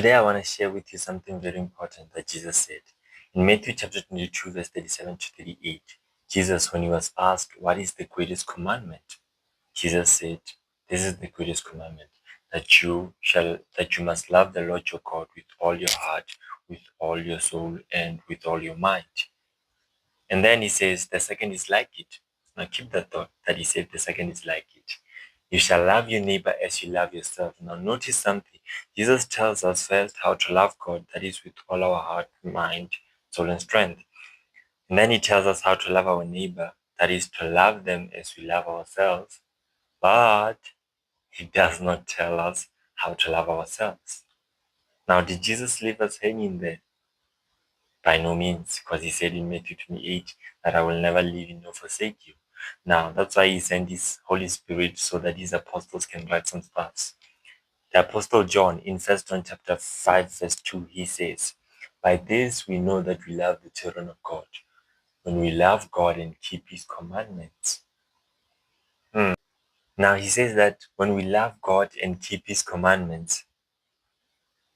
Today I want to share with you something very important that Jesus said. In Matthew chapter 22, verse 37 to 38, Jesus, when he was asked, what is the greatest commandment? Jesus said, this is the greatest commandment, that you must love the Lord your God with all your heart, with all your soul, and with all your mind. And then he says, the second is like it. Now keep that thought, that he said the second is like it. You shall love your neighbor as you love yourself. Now notice something. Jesus tells us first how to love God, that is with all our heart, mind, soul, and strength. And then he tells us how to love our neighbor, that is to love them as we love ourselves. But he does not tell us how to love ourselves. Now, did Jesus leave us hanging there? By no means, because he said in Matthew 28 that I will never leave you nor forsake you. Now, that's why he sent his Holy Spirit so that his apostles can write some stuff. The Apostle John, in 1 John chapter 5, verse 2, he says, by this we know that we love the children of God, when we love God and keep his commandments. Now, he says that when we love God and keep his commandments,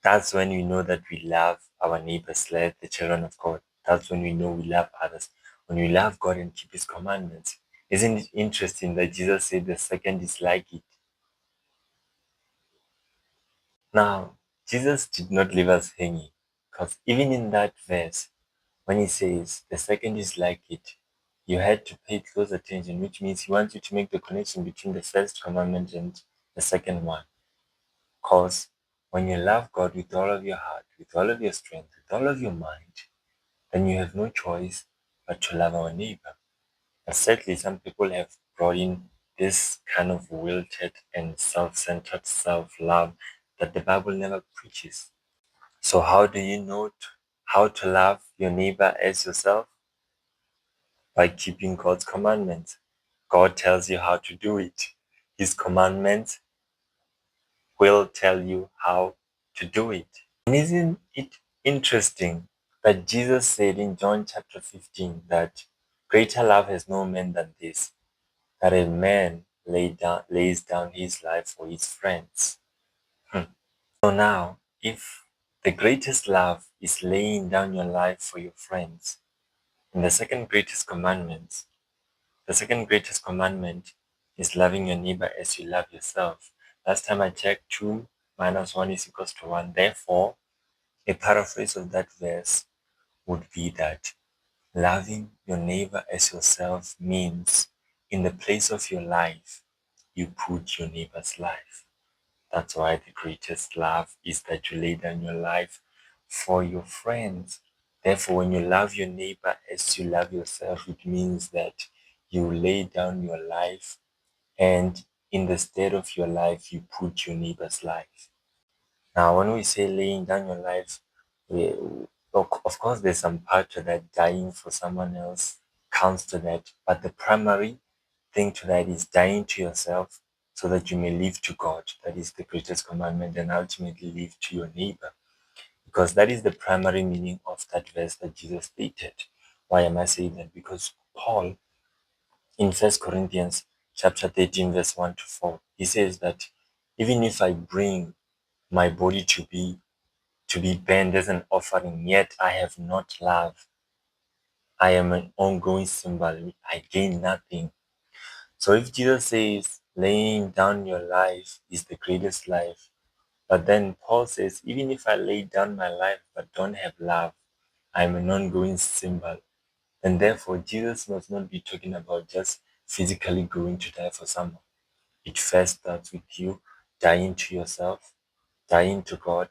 that's when we know that we love our neighbors, like the children of God. That's when we know we love others. When we love God and keep his commandments. Isn't it interesting that Jesus said the second is like it? Now, Jesus did not leave us hanging, because even in that verse, when he says the second is like it, you had to pay close attention, which means he wants you to make the connection between the first commandment and the second one. Because when you love God with all of your heart, with all of your strength, with all of your mind, then you have no choice but to love our neighbor. And sadly, some people have brought in this kind of wilted and self-centered self-love that the Bible never preaches. So how do you know how to love your neighbor as yourself? By keeping God's commandments. God tells you how to do it. His commandments will tell you how to do it. And isn't it interesting that Jesus said in John chapter 15 that greater love has no man than this, that a man lays down his life for his friends. So now, if the greatest love is laying down your life for your friends, and the second greatest commandment is loving your neighbor as you love yourself. Last time I checked, 2 minus 1 is equals to 1. Therefore, a paraphrase of that verse would be that loving your neighbor as yourself means in the place of your life, you put your neighbor's life. That's why the greatest love is that you lay down your life for your friends. Therefore, when you love your neighbor as you love yourself, it means that you lay down your life, and in the stead of your life, you put your neighbor's life. Now, when we say laying down your life, we, of course, there's some part to that. Dying for someone else counts to that. But the primary thing to that is dying to yourself so that you may live to God. That is the greatest commandment, and ultimately live to your neighbor. Because that is the primary meaning of that verse that Jesus stated. Why am I saying that? Because Paul, in 1 Corinthians chapter 13, verse 1 to 4, he says that even if I bring my body to be burned as an offering, yet I have not love, I am an ongoing symbol. I gain nothing. So if Jesus says laying down your life is the greatest life, but then Paul says, even if I lay down my life but don't have love, I'm an ongoing symbol. And therefore, Jesus must not be talking about just physically going to die for someone. It first starts with you dying to yourself, dying to God,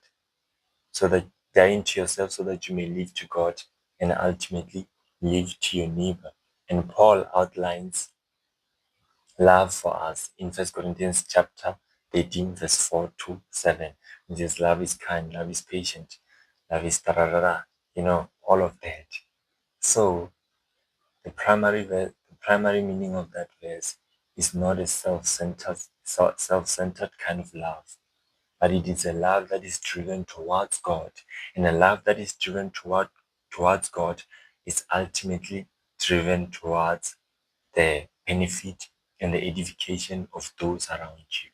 so that dying to yourself so that you may live to God and ultimately live to your neighbor. And Paul outlines love for us in 1 Corinthians chapter 13, verse 4 to 7. It says, love is kind, love is patient, love is tararara, all of that. So the primary meaning of that verse is not a self-centered kind of love, but it is a love that is driven towards God. And a love that is driven towards God is ultimately driven towards the benefit and the edification of those around you.